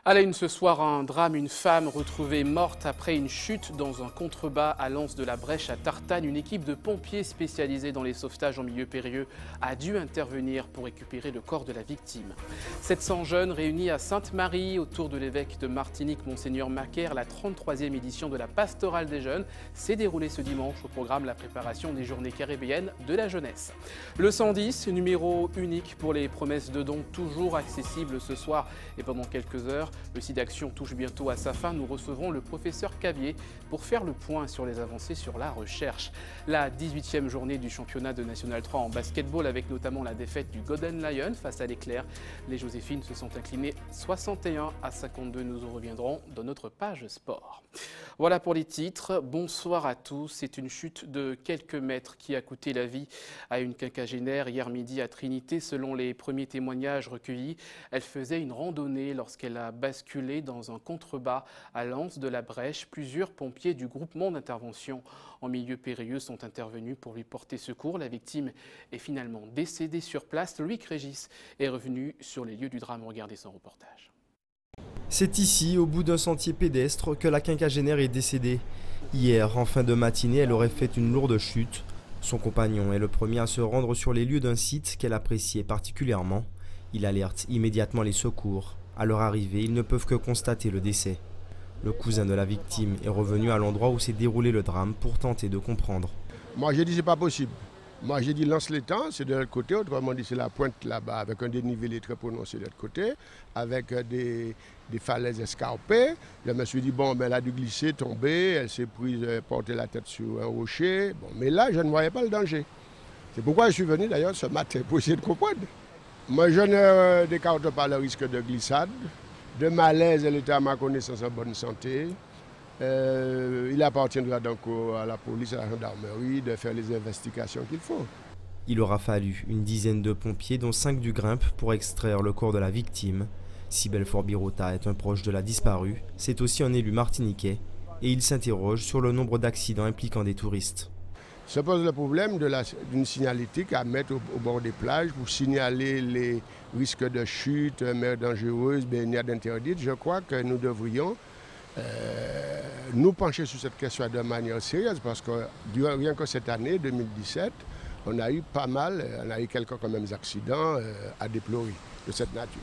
À la une ce soir, un drame, une femme retrouvée morte après une chute dans un contrebas à l'anse de la Brèche à Tartane. Une équipe de pompiers spécialisés dans les sauvetages en milieu périlleux a dû intervenir pour récupérer le corps de la victime. 700 jeunes réunis à Sainte-Marie autour de l'évêque de Martinique, Monseigneur Macaire. La 33e édition de la Pastorale des jeunes s'est déroulée ce dimanche. Au programme, la préparation des journées caribéennes de la jeunesse. Le 110, numéro unique pour les promesses de dons, toujours accessible ce soir et pendant quelques heures. Le site d'action touche bientôt à sa fin. Nous recevrons le professeur Cavier pour faire le point sur les avancées sur la recherche. La 18e journée du championnat de National 3 en basketball avec notamment la défaite du Golden Lion face à l'Éclair. Les Joséphines se sont inclinées 61-52. Nous en reviendrons dans notre page sport. Voilà pour les titres. Bonsoir à tous. C'est une chute de quelques mètres qui a coûté la vie à une quinquagénaire hier midi à Trinité. Selon les premiers témoignages recueillis, elle faisait une randonnée lorsqu'elle a basculé dans un contrebas à l'anse de la Brèche. Plusieurs pompiers du groupement d'intervention en milieu périlleux sont intervenus pour lui porter secours. La victime est finalement décédée sur place. Loïc Régis est revenu sur les lieux du drame. Regardez son reportage. C'est ici, au bout d'un sentier pédestre, que la quinquagénaire est décédée. Hier, en fin de matinée, elle aurait fait une lourde chute. Son compagnon est le premier à se rendre sur les lieux d'un site qu'elle appréciait particulièrement. Il alerte immédiatement les secours. À leur arrivée, ils ne peuvent que constater le décès. Le cousin de la victime est revenu à l'endroit où s'est déroulé le drame pour tenter de comprendre. Moi j'ai dit c'est pas possible. Moi j'ai dit lance l'étang, c'est de l'autre côté, autrement dit c'est la pointe là-bas avec un dénivelé très prononcé de l'autre côté, avec des falaises escarpées. Je me suis dit bon ben elle a dû glisser, tomber, elle s'est prise, porter la tête sur un rocher. Bon, mais là je ne voyais pas le danger. C'est pourquoi je suis venu d'ailleurs ce matin pour essayer de comprendre. Moi je ne décarte pas le risque de glissade. De malaise, elle était à ma connaissance en bonne santé. Il appartiendra donc à la police, à la gendarmerie de faire les investigations qu'il faut. Il aura fallu une dizaine de pompiers, dont 5 du Grimpe, pour extraire le corps de la victime. Sybelle Forbirota est un proche de la disparue. C'est aussi un élu martiniquais et il s'interroge sur le nombre d'accidents impliquant des touristes. Se pose le problème d'une signalétique à mettre au bord des plages pour signaler les risques de chute, mer dangereuse, baignade interdite. Je crois que nous devrions nous pencher sur cette question de manière sérieuse parce que rien que cette année, 2017, on a eu quelques quand même accidents à déplorer de cette nature.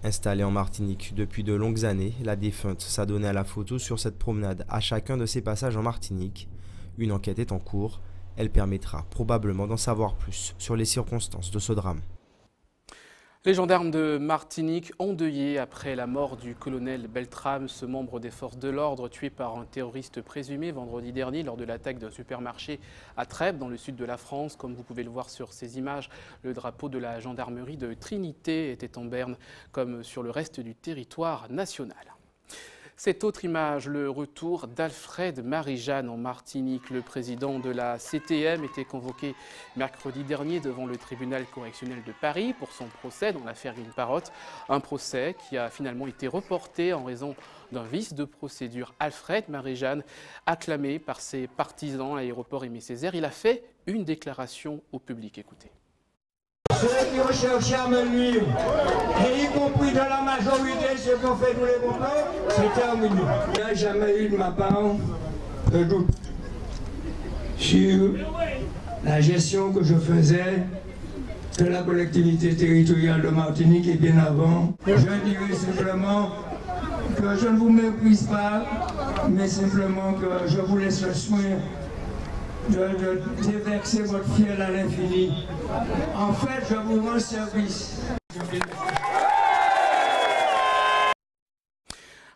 Installée en Martinique depuis de longues années, la défunte s'adonnait à la photo sur cette promenade à chacun de ses passages en Martinique. Une enquête est en cours. Elle permettra probablement d'en savoir plus sur les circonstances de ce drame. Les gendarmes de Martinique endeuillés après la mort du colonel Beltrame, ce membre des forces de l'ordre tué par un terroriste présumé vendredi dernier lors de l'attaque d'un supermarché à Trèbes dans le sud de la France. Comme vous pouvez le voir sur ces images, le drapeau de la gendarmerie de Trinité était en berne comme sur le reste du territoire national. Cette autre image, le retour d'Alfred Marie-Jeanne en Martinique. Le président de la CTM était convoqué mercredi dernier devant le tribunal correctionnel de Paris pour son procès dans l'affaire Green-Parrot. Un procès qui a finalement été reporté en raison d'un vice de procédure. Alfred Marie-Jeanne, acclamé par ses partisans à l'aéroport Aimé Césaire, il a fait une déclaration au public. Écoutez. Ceux qui recherchent à me nuire, et y compris dans la majorité, ceux qui ont fait tous les complots, c'est terminé. Il n'y a jamais eu de ma part de doute sur la gestion que je faisais de la collectivité territoriale de Martinique et bien avant. Je dirais simplement que je ne vous méprise pas, mais simplement que je vous laisse le soin de déverser votre fiel à l'infini. En fait, je vous rends service.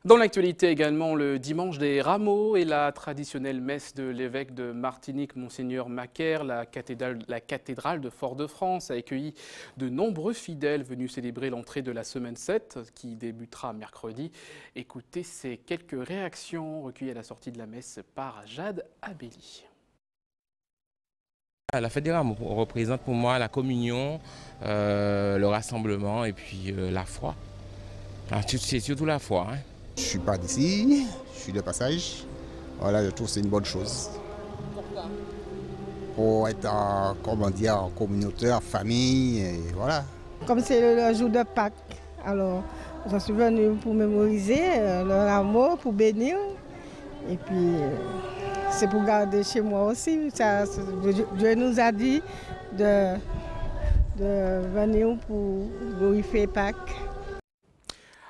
Dans l'actualité également, le dimanche des Rameaux et la traditionnelle messe de l'évêque de Martinique, Monseigneur Macaire, la cathédrale de Fort-de-France a accueilli de nombreux fidèles venus célébrer l'entrée de la semaine 7 qui débutera mercredi. Écoutez ces quelques réactions recueillies à la sortie de la messe par Jade Abelli. La fête des Rameaux représente pour moi la communion, le rassemblement et puis la foi. C'est surtout la foi. Hein. Je ne suis pas d'ici, je suis de passage. Voilà, je trouve que c'est une bonne chose. Pourquoi? Pour être, comment dire, en communauté, en famille, et voilà. Comme c'est le jour de Pâques, alors Je suis venue pour mémoriser leur amour, pour bénir. Et puis, c'est pour garder chez moi aussi. Dieu nous a dit de venir pour glorifier Pâques.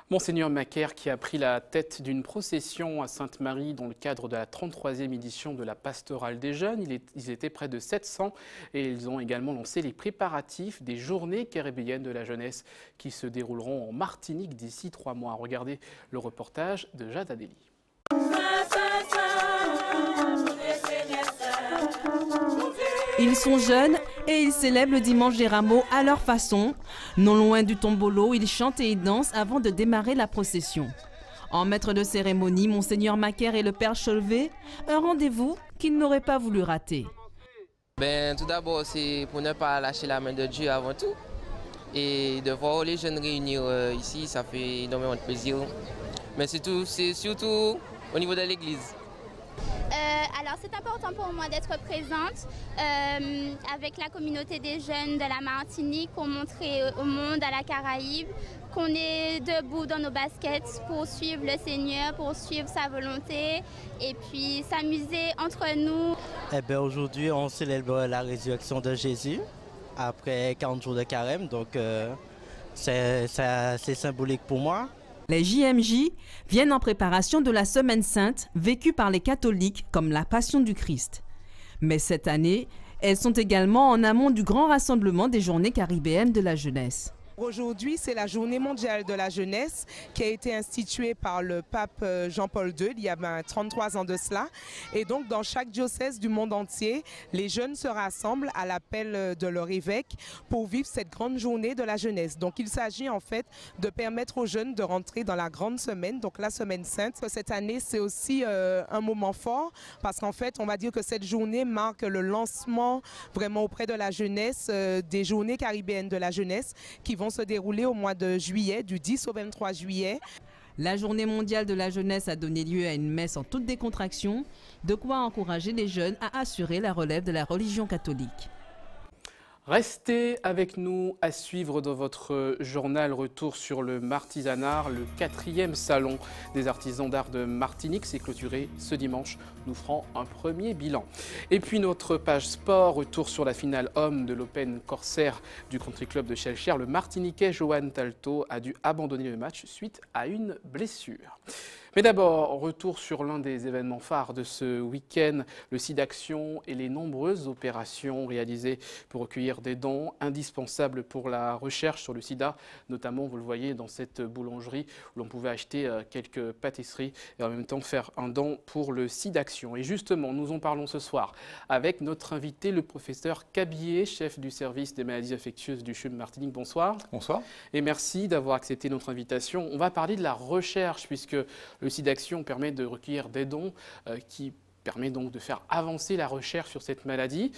Monseigneur Macaire qui a pris la tête d'une procession à Sainte-Marie dans le cadre de la 33e édition de la Pastorale des Jeunes. Ils étaient près de 700 et ils ont également lancé les préparatifs des Journées caribéennes de la jeunesse qui se dérouleront en Martinique d'ici 3 mois. Regardez le reportage de Jade Adélie. Ils sont jeunes et ils célèbrent le dimanche des rameaux à leur façon. Non loin du tombolo, ils chantent et ils dansent avant de démarrer la procession. En maître de cérémonie, Monseigneur Macaire et le Père Cholvet, un rendez-vous qu'ils n'auraient pas voulu rater. Tout d'abord, c'est pour ne pas lâcher la main de Dieu avant tout. Et de voir les jeunes réunir ici, ça fait énormément de plaisir. Mais c'est surtout au niveau de l'église. Alors c'est important pour moi d'être présente avec la communauté des jeunes de la Martinique pour montrer au monde, à la Caraïbe, qu'on est debout dans nos baskets pour suivre le Seigneur, pour suivre sa volonté et puis s'amuser entre nous. Aujourd'hui on célèbre la résurrection de Jésus après 40 jours de carême, donc c'est symbolique pour moi. Les JMJ viennent en préparation de la Semaine Sainte, vécue par les catholiques comme la Passion du Christ. Mais cette année, elles sont également en amont du grand rassemblement des Journées caribéennes de la jeunesse. Aujourd'hui, c'est la Journée mondiale de la jeunesse qui a été instituée par le pape Jean-Paul II il y a 33 ans de cela. Et donc, dans chaque diocèse du monde entier, les jeunes se rassemblent à l'appel de leur évêque pour vivre cette grande journée de la jeunesse. Donc, il s'agit en fait de permettre aux jeunes de rentrer dans la grande semaine, donc la Semaine Sainte. Cette année, c'est aussi un moment fort parce qu'en fait, on va dire que cette journée marque le lancement vraiment auprès de la jeunesse des Journées caribéennes de la jeunesse qui vont se dérouler au mois de juillet, du 10 au 23 juillet. La Journée mondiale de la jeunesse a donné lieu à une messe en toute décontraction, de quoi encourager les jeunes à assurer la relève de la religion catholique. Restez avec nous à suivre dans votre journal. Retour sur le Martisanat, le 4e salon des artisans d'art de Martinique s'est clôturé ce dimanche. Nous ferons un premier bilan. Et puis notre page sport, retour sur la finale homme de l'Open Corsair du Country Club de Schellcher. Le Martiniquais Johan Talto a dû abandonner le match suite à une blessure. Mais d'abord, retour sur l'un des événements phares de ce week-end, le SIDAction et les nombreuses opérations réalisées pour recueillir des dons indispensables pour la recherche sur le sida. Notamment, vous le voyez dans cette boulangerie où l'on pouvait acheter quelques pâtisseries et en même temps faire un don pour le SIDAction. Et justement, nous en parlons ce soir avec notre invité, le professeur Cabier, chef du service des maladies infectieuses du CHUM Martinique. Bonsoir. Bonsoir. Et merci d'avoir accepté notre invitation. On va parler de la recherche puisque le SIDAction permet de recueillir des dons qui permet donc de faire avancer la recherche sur cette maladie.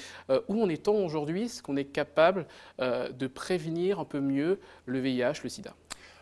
Où en est-on aujourd'hui? Est-ce qu'on est capable de prévenir un peu mieux le VIH, le sida?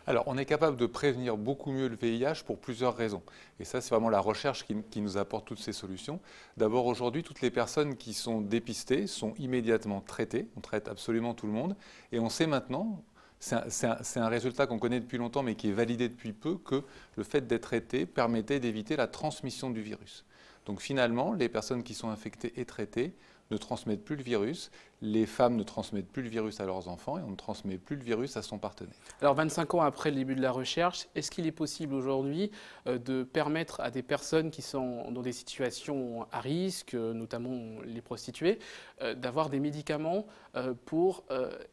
Alors, on est capable de prévenir beaucoup mieux le VIH pour plusieurs raisons. Et ça, c'est vraiment la recherche qui nous apporte toutes ces solutions. D'abord, aujourd'hui, toutes les personnes qui sont dépistées sont immédiatement traitées. On traite absolument tout le monde. Et on sait maintenant, c'est un résultat qu'on connaît depuis longtemps, mais qui est validé depuis peu, que le fait d'être traité permettait d'éviter la transmission du virus. Donc finalement, les personnes qui sont infectées et traitées ne transmettent plus le virus, les femmes ne transmettent plus le virus à leurs enfants et on ne transmet plus le virus à son partenaire. Alors 25 ans après le début de la recherche, est-ce qu'il est possible aujourd'hui de permettre à des personnes qui sont dans des situations à risque, notamment les prostituées, d'avoir des médicaments pour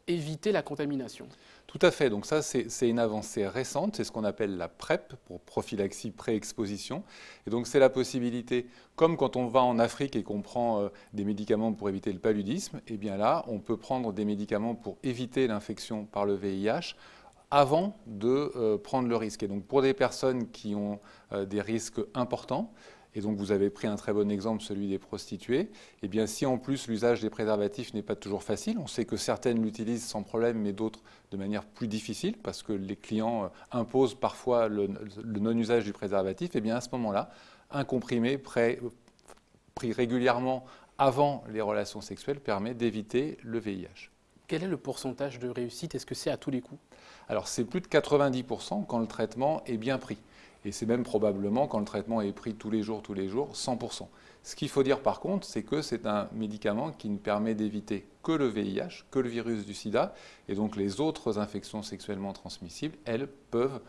éviter la contamination ? Tout à fait, donc ça c'est une avancée récente, c'est ce qu'on appelle la PrEP, pour prophylaxie pré-exposition. Et donc c'est la possibilité, comme quand on va en Afrique et qu'on prend des médicaments pour éviter le paludisme, et bien là on peut prendre des médicaments pour éviter l'infection par le VIH avant de prendre le risque. Et donc pour des personnes qui ont des risques importants, et donc vous avez pris un très bon exemple, celui des prostituées, et bien si en plus l'usage des préservatifs n'est pas toujours facile, on sait que certaines l'utilisent sans problème, mais d'autres de manière plus difficile, parce que les clients imposent parfois le non-usage du préservatif, et bien à ce moment-là, un comprimé pris régulièrement avant les relations sexuelles permet d'éviter le VIH. Quel est le pourcentage de réussite? Est-ce que c'est à tous les coups? Alors c'est plus de 90% quand le traitement est bien pris. Et c'est même probablement, quand le traitement est pris tous les jours, 100%. Ce qu'il faut dire par contre, c'est que c'est un médicament qui ne permet d'éviter que le VIH, que le virus du sida, et donc les autres infections sexuellement transmissibles, elles peuvent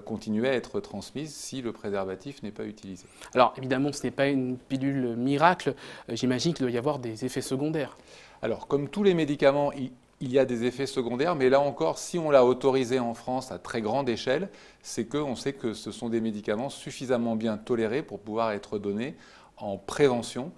continuer à être transmises si le préservatif n'est pas utilisé. Alors évidemment, ce n'est pas une pilule miracle, j'imagine qu'il doit y avoir des effets secondaires. Alors comme tous les médicaments, il y a des effets secondaires, mais là encore, si on l'a autorisé en France à très grande échelle, c'est qu'on sait que ce sont des médicaments suffisamment bien tolérés pour pouvoir être donnés en prévention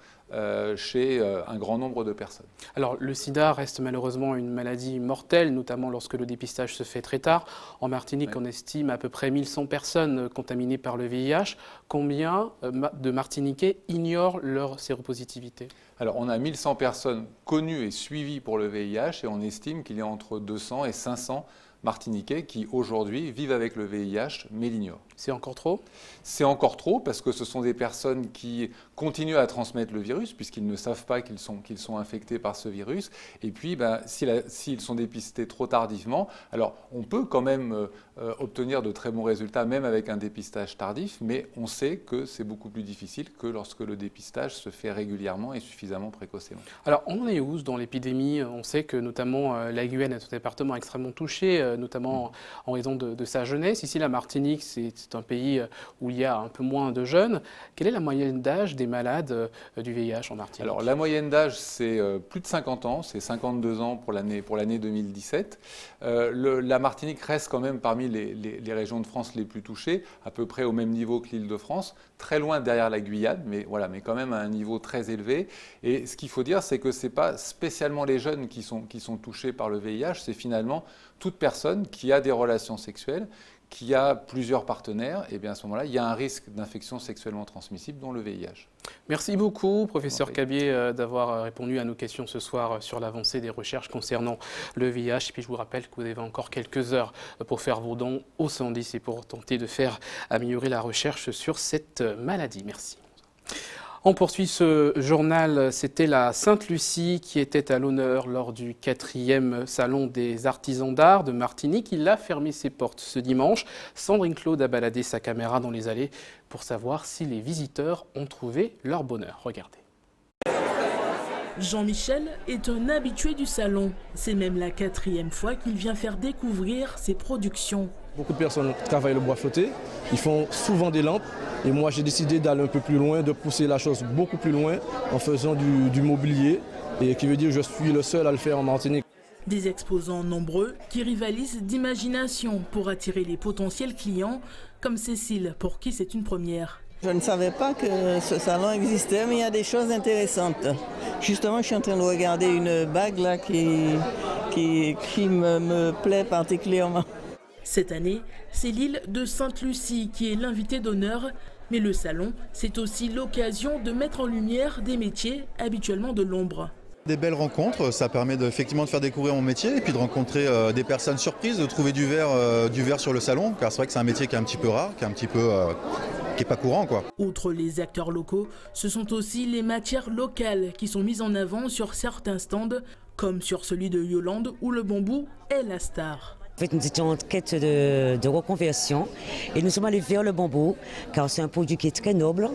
chez un grand nombre de personnes. Alors le sida reste malheureusement une maladie mortelle, notamment lorsque le dépistage se fait très tard. En Martinique, on estime à peu près 1100 personnes contaminées par le VIH. Combien de Martiniquais ignorent leur séropositivité? Alors on a 1100 personnes connues et suivies pour le VIH et on estime qu'il y a entre 200 et 500 Martiniquais qui aujourd'hui vivent avec le VIH mais l'ignorent. C'est encore trop? C'est encore trop parce que ce sont des personnes qui continuent à transmettre le virus puisqu'ils ne savent pas qu'ils sont infectés par ce virus. Et puis s'ils sont dépistés trop tardivement, alors on peut quand même obtenir de très bons résultats même avec un dépistage tardif, mais on sait que c'est beaucoup plus difficile que lorsque le dépistage se fait régulièrement et suffisamment précocement. Alors on est où dans l'épidémie? On sait que notamment la Guyane est un département extrêmement touché, notamment en raison de sa jeunesse. Ici la Martinique, c'est un pays où il y a un peu moins de jeunes. Quelle est la moyenne d'âge des malades du VIH en Martinique? Alors la moyenne d'âge, c'est plus de 50 ans, c'est 52 ans pour l'année 2017. La Martinique reste quand même parmi les régions de France les plus touchées, à peu près au même niveau que l'Île-de-France, très loin derrière la Guyane, mais quand même à un niveau très élevé. Et ce qu'il faut dire, c'est que ce n'est pas spécialement les jeunes qui sont touchés par le VIH, c'est finalement toute personne qui a des relations sexuelles, qui a plusieurs partenaires, et bien à ce moment-là, il y a un risque d'infection sexuellement transmissible, dont le VIH. Merci beaucoup, professeur Cabier, d'avoir répondu à nos questions ce soir sur l'avancée des recherches concernant le VIH. Et puis je vous rappelle que vous avez encore quelques heures pour faire vos dons au 110 et pour tenter de faire améliorer la recherche sur cette maladie. Merci. On poursuit ce journal. C'était la Sainte-Lucie qui était à l'honneur lors du 4e Salon des artisans d'art de Martinique. Il a fermé ses portes ce dimanche. Sandrine Claude a baladé sa caméra dans les allées pour savoir si les visiteurs ont trouvé leur bonheur. Regardez. Jean-Michel est un habitué du salon. C'est même la 4e fois qu'il vient faire découvrir ses productions. Beaucoup de personnes travaillent le bois flotté, ils font souvent des lampes et moi j'ai décidé d'aller un peu plus loin, de pousser la chose beaucoup plus loin en faisant du mobilier et qui veut dire que je suis le seul à le faire en Martinique. Des exposants nombreux qui rivalisent d'imagination pour attirer les potentiels clients comme Cécile pour qui c'est une première. Je ne savais pas que ce salon existait, mais il y a des choses intéressantes. Justement, je suis en train de regarder une bague là qui me plaît particulièrement. Cette année, c'est l'île de Sainte-Lucie qui est l'invité d'honneur, mais le salon, c'est aussi l'occasion de mettre en lumière des métiers habituellement de l'ombre. Des belles rencontres, ça permet effectivement de faire découvrir mon métier et puis de rencontrer des personnes surprises, de trouver du verre sur le salon, car c'est vrai que c'est un métier qui est un petit peu rare, qui est pas courant, quoi. Outre les acteurs locaux, ce sont aussi les matières locales qui sont mises en avant sur certains stands, comme sur celui de Yolande où le bambou est la star. En fait, nous étions en quête de reconversion et nous sommes allés vers le bambou car c'est un produit qui est très noble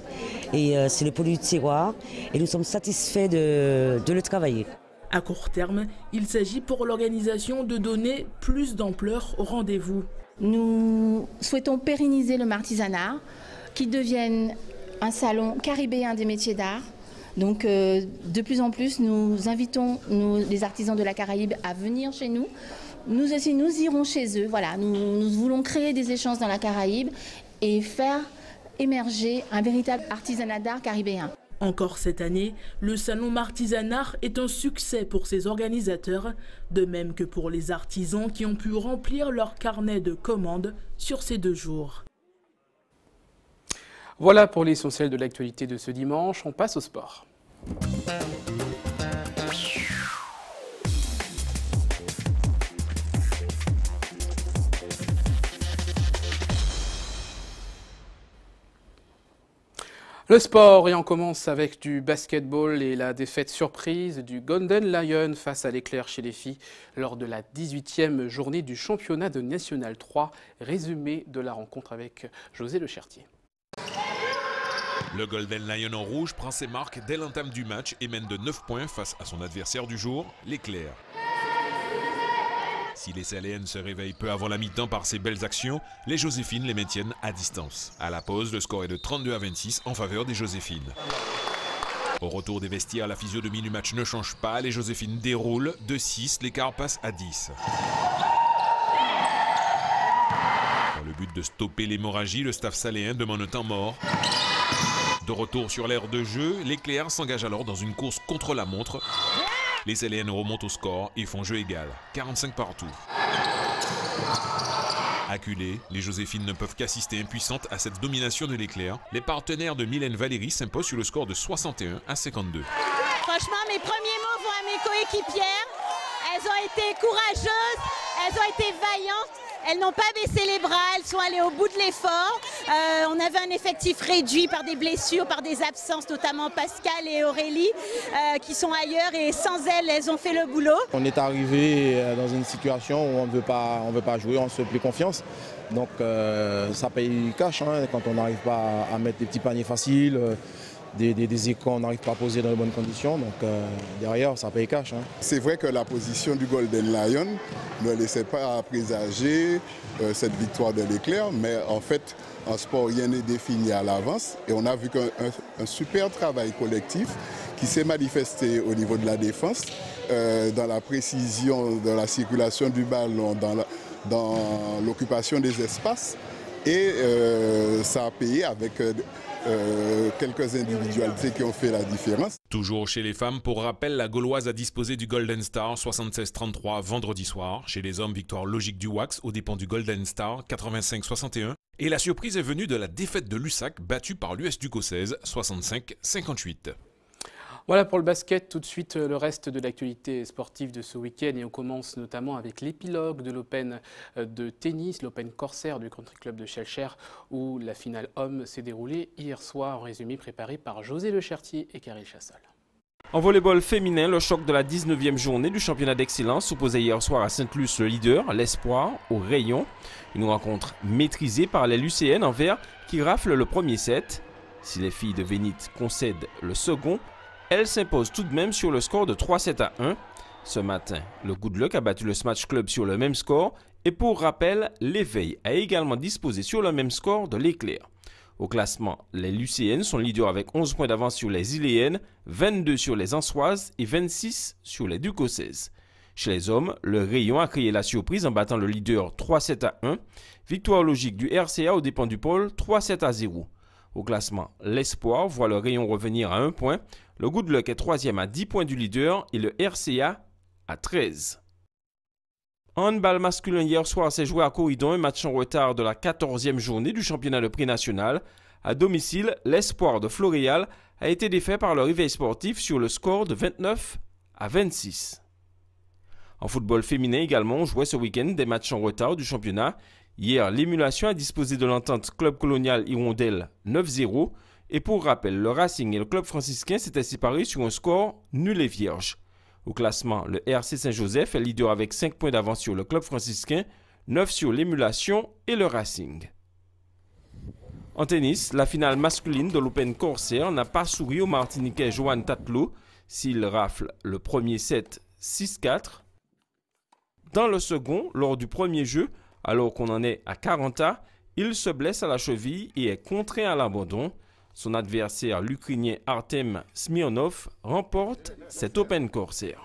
et c'est le produit de terroir et nous sommes satisfaits de le travailler. À court terme, il s'agit pour l'organisation de donner plus d'ampleur au rendez-vous. Nous souhaitons pérenniser le martisanat, qui devienne un salon caribéen des métiers d'art. Donc de plus en plus, nous invitons les artisans de la Caraïbe à venir chez nous. Nous aussi, nous irons chez eux. Voilà, nous voulons créer des échanges dans la Caraïbe et faire émerger un véritable artisanat d'art caribéen. Encore cette année, le salon Martisanat est un succès pour ses organisateurs, de même que pour les artisans qui ont pu remplir leur carnet de commandes sur ces 2 jours. Voilà pour l'essentiel de l'actualité de ce dimanche. On passe au sport. Le sport, et on commence avec du basketball et la défaite surprise du Golden Lion face à l'Éclair chez les filles lors de la 18e journée du championnat de National 3. Résumé de la rencontre avec José Le Chertier. Le Golden Lion en rouge prend ses marques dès l'entame du match et mène de 9 points face à son adversaire du jour, l'Éclair. Si les Saléennes se réveillent peu avant la mi-temps par ses belles actions, les Joséphines les maintiennent à distance. À la pause, le score est de 32-26 en faveur des Joséphines. Au retour des vestiaires, la physionomie du match ne change pas. Les Joséphines déroulent de 6, l'écart passe à 10. Dans le but de stopper l'hémorragie, le staff saléen demande un temps mort. De retour sur l'aire de jeu, l'Éclair s'engage alors dans une course contre la montre. Les Saléennes remontent au score et font jeu égal, 45 partout. Acculées, les Joséphines ne peuvent qu'assister impuissantes à cette domination de l'Éclair. Les partenaires de Mylène Valérie s'imposent sur le score de 61-52. Franchement, mes premiers mots vont à mes coéquipières. Elles ont été courageuses, elles ont été vaillantes. Elles n'ont pas baissé les bras, elles sont allées au bout de l'effort. On avait un effectif réduit par des blessures, par des absences, notamment Pascal et Aurélie qui sont ailleurs, et sans elles, elles ont fait le boulot. On est arrivé dans une situation où on ne veut pas jouer, on se fait plus confiance. Donc ça paye cash hein, quand on n'arrive pas à mettre des petits paniers faciles. Des écrans, on n'arrive pas à poser dans les bonnes conditions, donc derrière, ça paye cash. Hein. C'est vrai que la position du Golden Lion ne laissait pas présager cette victoire de l'Éclair, mais en fait, en sport, rien n'est défini à l'avance. Et on a vu qu'un super travail collectif qui s'est manifesté au niveau de la défense, dans la précision de la circulation du ballon, dans l'occupation des espaces. Et ça a payé avec quelques individualités qui ont fait la différence. Toujours chez les femmes, pour rappel, la Gauloise a disposé du Golden Star 76-33 vendredi soir. Chez les hommes, victoire logique du Wax aux dépens du Golden Star 85-61. Et la surprise est venue de la défaite de l'USAC battue par l'US Duco 16 65-58. Voilà pour le basket. Tout de suite, le reste de l'actualité sportive de ce week-end. Et on commence notamment avec l'épilogue de l'Open de tennis, l'Open Corsair du Country Club de Schellcher, où la finale homme s'est déroulée hier soir. Résumé préparé par José Le Chertier et Karel Chassol. En volleyball féminin, le choc de la 19e journée du championnat d'excellence opposait hier soir à Sainte-Luce le leader, l'Espoir, au rayon. Une rencontre maîtrisée par les lycéennes en vert qui raflent le premier set. Si les filles de Vénite concèdent le second, elles s'imposent tout de même sur le score de 3-7-1. Ce matin, le Good Luck a battu le Smash Club sur le même score. Et pour rappel, l'Éveil a également disposé sur le même score de l'Éclair. Au classement, les lycéennes sont leaders avec 11 points d'avance sur les Iléennes, 22 sur les Ansoises et 26 sur les Duco 16. Chez les hommes, le rayon a créé la surprise en battant le leader 3-7-1. Victoire logique du RCA aux dépens du pôle 3-7-0. Au classement, l'Espoir voit le rayon revenir à 1 point. Le Good Luck est 3e à 10 points du leader et le RCA à 13. En handball masculin, hier soir s'est joué à Corridon un match en retard de la 14e journée du championnat de prix national. À domicile, l'Espoir de Floréal a été défait par le Réveil sportif sur le score de 29-26. En football féminin également, on jouait ce week-end des matchs en retard du championnat. Hier, l'Émulation a disposé de l'entente Club Colonial Hirondelle 9-0. Et pour rappel, le Racing et le Club franciscain s'étaient séparés sur un score nul et vierge. Au classement, le RC Saint-Joseph est leader avec 5 points d'avance sur le Club franciscain, 9 sur l'Émulation et le Racing. En tennis, la finale masculine de l'Open Corsair n'a pas souri au Martiniquais Johan Tatlo s'il rafle le premier set 6-4. Dans le second, lors du premier jeu, alors qu'on en est à 40 A, il se blesse à la cheville et est contraint à l'abandon. Son adversaire, l'Ukrainien Artem Smirnov, remporte cet Open Corsair.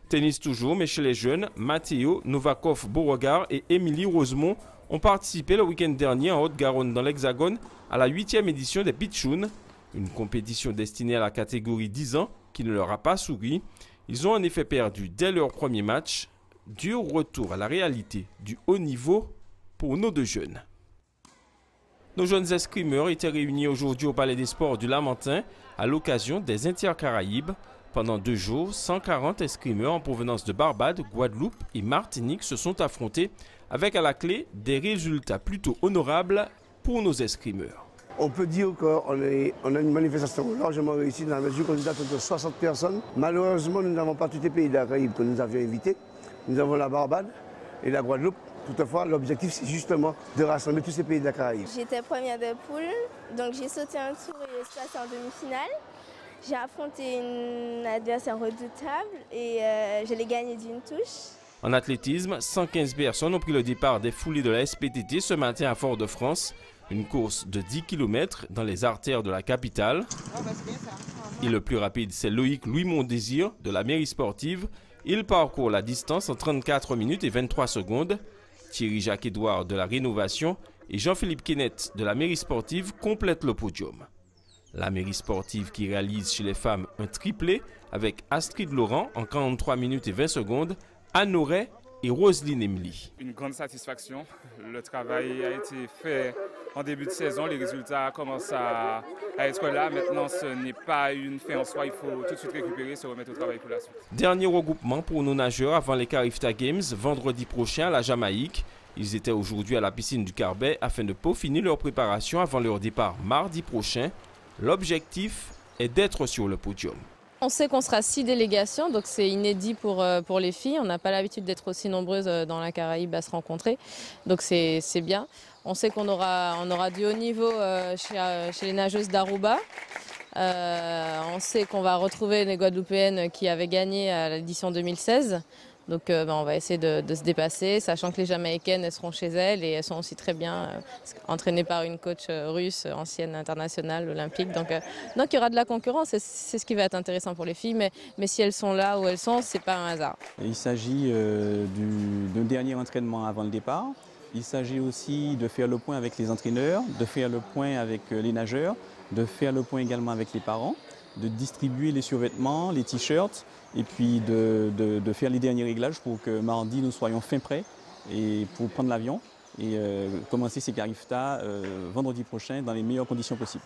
Tennis toujours, mais chez les jeunes, Matteo Novakov-Beauregard et Émilie Rosemont ont participé le week-end dernier en Haute-Garonne dans l'Hexagone à la 8e édition des Pitchounes, une compétition destinée à la catégorie 10 ans qui ne leur a pas souri. Ils ont en effet perdu dès leur premier match. Dur retour à la réalité du haut niveau pour nos deux jeunes. Nos jeunes escrimeurs étaient réunis aujourd'hui au Palais des Sports du Lamentin à l'occasion des Intercaraïbes. Pendant 2 jours, 140 escrimeurs en provenance de Barbade, Guadeloupe et Martinique se sont affrontés avec à la clé des résultats plutôt honorables pour nos escrimeurs. On peut dire qu'on a une manifestation largement réussie dans la mesure qu'on nous attend de 60 personnes. Malheureusement, nous n'avons pas tous les pays de la Caraïbe que nous avions invités. Nous avons la Barbade et la Guadeloupe. Toutefois, l'objectif, c'est justement de rassembler tous ces pays de la Caraïbe. J'étais première de poule, donc j'ai sauté un tour et je suis passée en demi-finale. J'ai affronté une adversaire redoutable et je l'ai gagnée d'une touche. En athlétisme, 115 personnes ont pris le départ des foulées de la SPTT ce matin à Fort-de-France. Une course de 10 km dans les artères de la capitale. Et le plus rapide, c'est Loïc Louis-Mondésir de la mairie sportive. Il parcourt la distance en 34 minutes et 23 secondes. Thierry Jacques-Édouard de la Rénovation et Jean-Philippe Kenneth de la mairie sportive complètent le podium. La mairie sportive qui réalise chez les femmes un triplé avec Astrid Laurent en 43 minutes et 20 secondes, Anne Auret et Roselyne Emily. Une grande satisfaction. Le travail a été fait en début de saison. Les résultats commencent à être là. Maintenant, ce n'est pas une fin en soi. Il faut tout de suite récupérer, se remettre au travail pour la suite. Dernier regroupement pour nos nageurs avant les Carifta Games vendredi prochain à la Jamaïque. Ils étaient aujourd'hui à la piscine du Carbet afin de peaufiner leur préparation avant leur départ mardi prochain. L'objectif est d'être sur le podium. On sait qu'on sera 6 délégations, donc c'est inédit pour les filles. On n'a pas l'habitude d'être aussi nombreuses dans la Caraïbe à se rencontrer, donc c'est bien. On sait qu'on aura du haut niveau chez les nageuses d'Aruba. On sait qu'on va retrouver les Guadeloupéennes qui avaient gagné à l'édition 2016. Donc on va essayer de se dépasser, sachant que les Jamaïcaines elles seront chez elles et elles sont aussi très bien entraînées par une coach russe, ancienne internationale, olympique. Donc il y aura de la concurrence, c'est ce qui va être intéressant pour les filles, mais si elles sont là où elles sont, c'est pas un hasard. Il s'agit d'un dernier entraînement avant le départ. Il s'agit aussi de faire le point avec les entraîneurs, de faire le point avec les nageurs, de faire le point également avec les parents, de distribuer les survêtements, les t-shirts, et puis de faire les derniers réglages pour que mardi nous soyons fin prêts et pour prendre l'avion et commencer ces Carifta vendredi prochain dans les meilleures conditions possibles.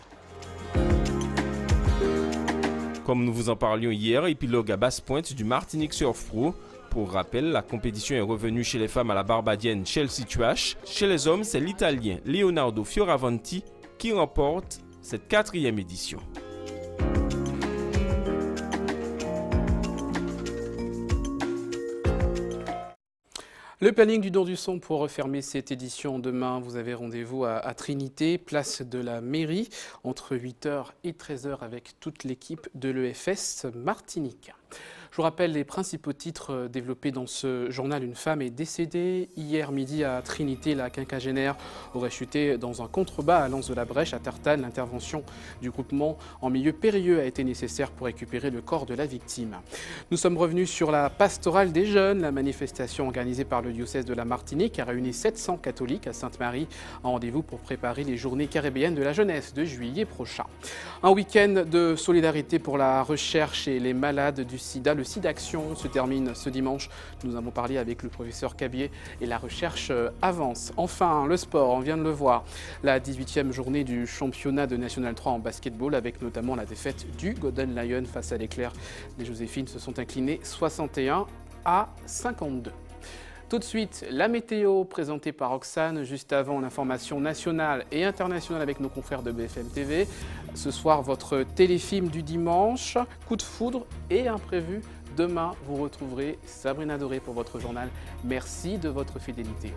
Comme nous vous en parlions hier, épilogue à Basse-Pointe du Martinique Surf Pro. Pour rappel, la compétition est revenue chez les femmes à la Barbadienne Chelsea Tuache. Chez les hommes, c'est l'Italien Leonardo Fioravanti qui remporte cette 4e édition. Le planning du Don du Son pour refermer cette édition. Demain, vous avez rendez-vous à Trinité, place de la mairie, entre 8h et 13h avec toute l'équipe de l'EFS Martinique. Je vous rappelle les principaux titres développés dans ce journal. Une femme est décédée hier midi à Trinité. La quinquagénaire aurait chuté dans un contrebas à l'Anse-de-la-Brèche à Tartane. L'intervention du groupement en milieu périlleux a été nécessaire pour récupérer le corps de la victime. Nous sommes revenus sur la pastorale des jeunes. La manifestation organisée par le diocèse de la Martinique a réuni 700 catholiques à Sainte-Marie. Un rendez-vous pour préparer les journées caribéennes de la jeunesse de juillet prochain. Un week-end de solidarité pour la recherche et les malades du sida. Le SIDAction se termine ce dimanche. Nous avons parlé avec le professeur Cabier et la recherche avance. Enfin, le sport, on vient de le voir. La 18e journée du championnat de National 3 en basketball avec notamment la défaite du Golden Lion face à l'Éclair. Les Joséphines se sont inclinées 61 à 52. Tout de suite, la météo présentée par Roxane, juste avant l'information nationale et internationale avec nos confrères de BFM TV. Ce soir, votre téléfilm du dimanche, coup de foudre et imprévu. Demain, vous retrouverez Sabrina Doré pour votre journal. Merci de votre fidélité.